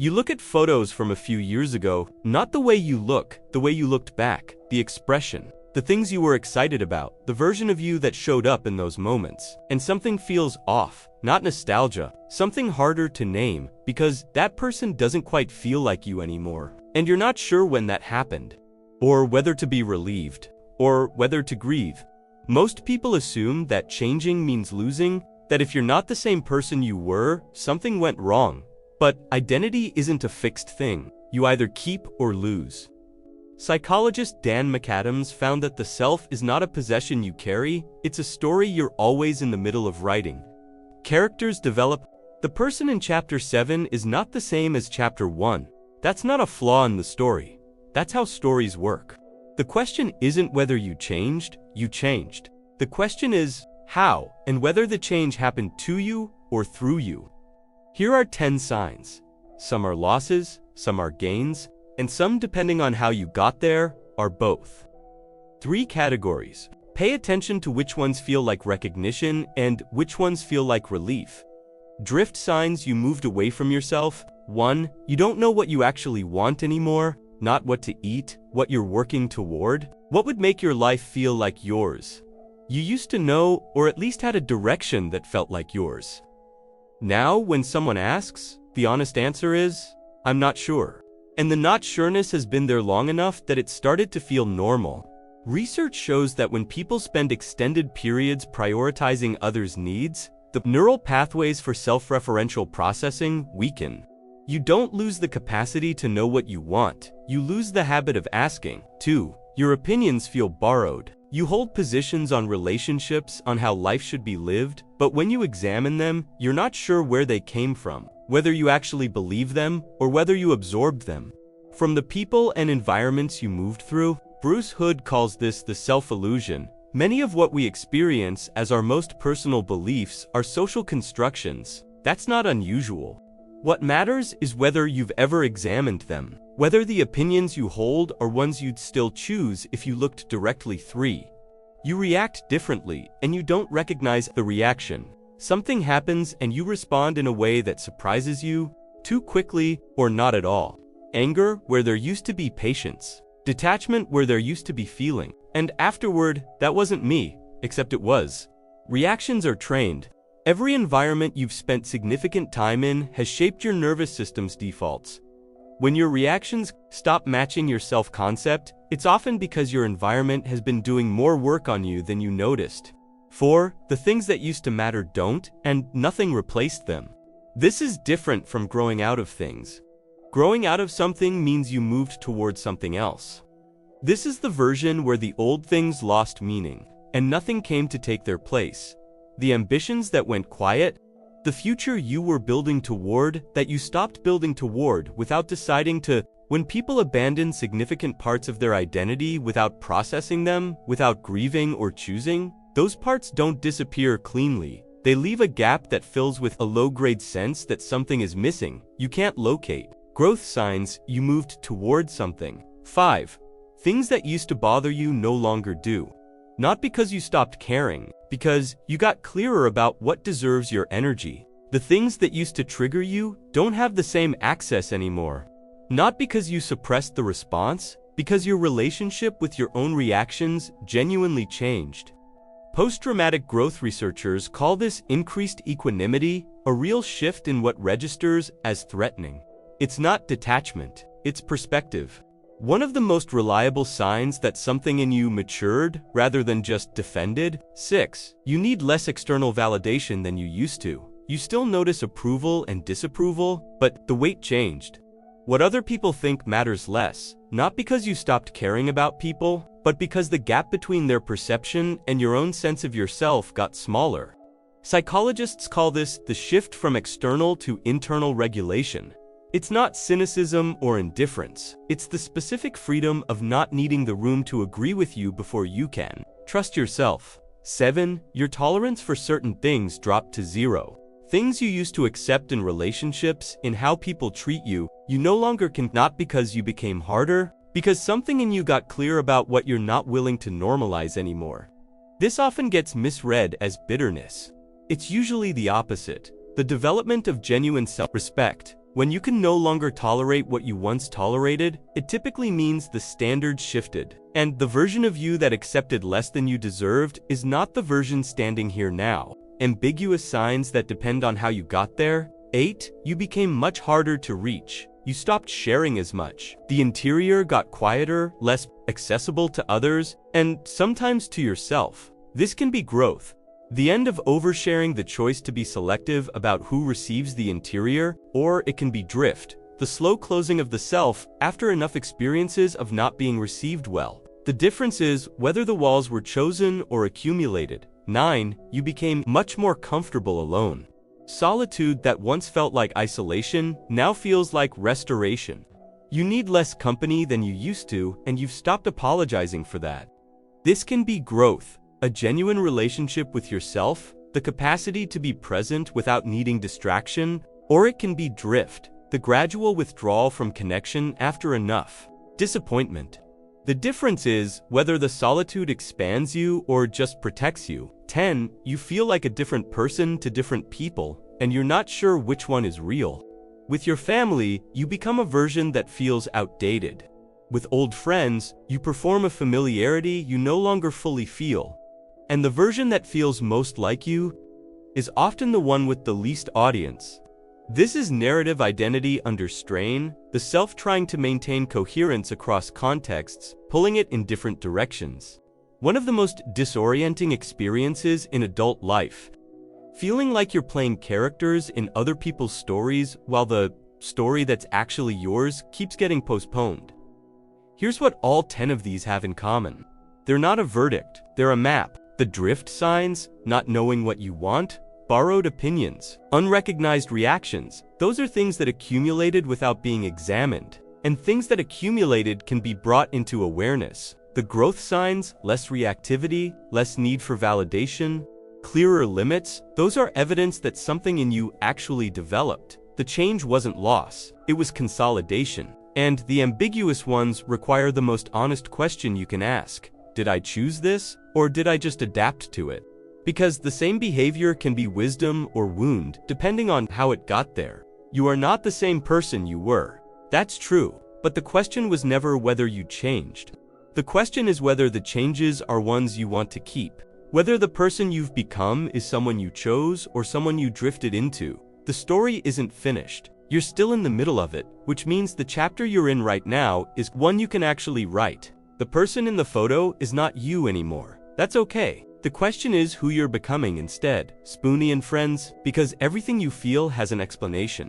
You look at photos from a few years ago, not the way you look, the way you looked back, the expression, the things you were excited about, the version of you that showed up in those moments. And something feels off, not nostalgia, something harder to name, because that person doesn't quite feel like you anymore. And you're not sure when that happened, or whether to be relieved, or whether to grieve. Most people assume that changing means losing, that if you're not the same person you were, something went wrong. But identity isn't a fixed thing. You either keep or lose. Psychologist Dan McAdams found that the self is not a possession you carry, it's a story you're always in the middle of writing. Characters develop. The person in Chapter 7 is not the same as Chapter 1. That's not a flaw in the story. That's how stories work. The question isn't whether you changed. The question is how, and whether the change happened to you or through you. Here are 10 signs. Some are losses, some are gains, and some, depending on how you got there, are both. 3 categories. Pay attention to which ones feel like recognition and which ones feel like relief. Drift signs: you moved away from yourself. 1. You don't know what you actually want anymore, not what to eat, what you're working toward, what would make your life feel like yours. You used to know, or at least had a direction that felt like yours. Now, when someone asks, the honest answer is, I'm not sure. And the not sureness has been there long enough that it started to feel normal. Research shows that when people spend extended periods prioritizing others' needs, the neural pathways for self-referential processing weaken. You don't lose the capacity to know what you want, you lose the habit of asking. 2. Your opinions feel borrowed. You hold positions on relationships, on how life should be lived, but when you examine them, you're not sure where they came from, whether you actually believe them or whether you absorbed them. From the people and environments you moved through. Bruce Hood calls this the self-illusion. Many of what we experience as our most personal beliefs are social constructions. That's not unusual. What matters is whether you've ever examined them, whether the opinions you hold are ones you'd still choose if you looked directly. 3. You react differently, and you don't recognize the reaction. Something happens and you respond in a way that surprises you, too quickly or not at all. Anger where there used to be patience. Detachment where there used to be feeling. And afterward, that wasn't me, except it was. Reactions are trained. Every environment you've spent significant time in has shaped your nervous system's defaults. When your reactions stop matching your self-concept, it's often because your environment has been doing more work on you than you noticed. 4. The things that used to matter don't, and nothing replaced them. This is different from growing out of things. Growing out of something means you moved towards something else. This is the version where the old things lost meaning, and nothing came to take their place. The ambitions that went quiet, the future you were building toward that you stopped building toward without deciding to. When people abandon significant parts of their identity without processing them, without grieving or choosing, those parts don't disappear cleanly. They leave a gap that fills with a low-grade sense that something is missing, you can't locate. Growth signs: you moved toward something. 5. Things that used to bother you no longer do. Not because you stopped caring, because you got clearer about what deserves your energy. The things that used to trigger you don't have the same access anymore. Not because you suppressed the response, because your relationship with your own reactions genuinely changed. Post-traumatic growth researchers call this increased equanimity, a real shift in what registers as threatening. It's not detachment, it's perspective. One of the most reliable signs that something in you matured rather than just defended. 6. You need less external validation than you used to. You still notice approval and disapproval, but the weight changed. What other people think matters less, not because you stopped caring about people, but because the gap between their perception and your own sense of yourself got smaller. Psychologists call this the shift from external to internal regulation. It's not cynicism or indifference. It's the specific freedom of not needing the room to agree with you before you can. Trust yourself. 7. Your tolerance for certain things dropped to 0. Things you used to accept in relationships, in how people treat you, you no longer can, not because you became harder, because something in you got clear about what you're not willing to normalize anymore. This often gets misread as bitterness. It's usually the opposite. The development of genuine self-respect. When you can no longer tolerate what you once tolerated, it typically means the standards shifted. And the version of you that accepted less than you deserved is not the version standing here now. Ambiguous signs that depend on how you got there. 8. You became much harder to reach. You stopped sharing as much. The interior got quieter, less accessible to others, and sometimes to yourself. This can be growth. The end of oversharing, the choice to be selective about who receives the interior, or it can be drift, the slow closing of the self after enough experiences of not being received well. The difference is whether the walls were chosen or accumulated. 9. You became much more comfortable alone. Solitude that once felt like isolation now feels like restoration. You need less company than you used to, and you've stopped apologizing for that. This can be growth. A genuine relationship with yourself, the capacity to be present without needing distraction, or it can be drift, the gradual withdrawal from connection after enough. Disappointment. The difference is whether the solitude expands you or just protects you. 10. You feel like a different person to different people, and you're not sure which one is real. With your family, you become a version that feels outdated. With old friends, you perform a familiarity you no longer fully feel. And the version that feels most like you is often the one with the least audience. This is narrative identity under strain, the self trying to maintain coherence across contexts, pulling it in different directions. One of the most disorienting experiences in adult life. Feeling like you're playing characters in other people's stories while the story that's actually yours keeps getting postponed. Here's what all 10 of these have in common. They're not a verdict, they're a map. The drift signs, not knowing what you want, borrowed opinions, unrecognized reactions, those are things that accumulated without being examined. And things that accumulated can be brought into awareness. The growth signs, less reactivity, less need for validation, clearer limits, those are evidence that something in you actually developed. The change wasn't loss, it was consolidation. And the ambiguous ones require the most honest question you can ask. Did I choose this, or did I just adapt to it? Because the same behavior can be wisdom or wound, depending on how it got there. You are not the same person you were. That's true, but the question was never whether you changed. The question is whether the changes are ones you want to keep. Whether the person you've become is someone you chose or someone you drifted into. The story isn't finished. You're still in the middle of it, which means the chapter you're in right now is one you can actually write. The person in the photo is not you anymore. That's okay. The question is who you're becoming instead. Spoony and friends, because everything you feel has an explanation.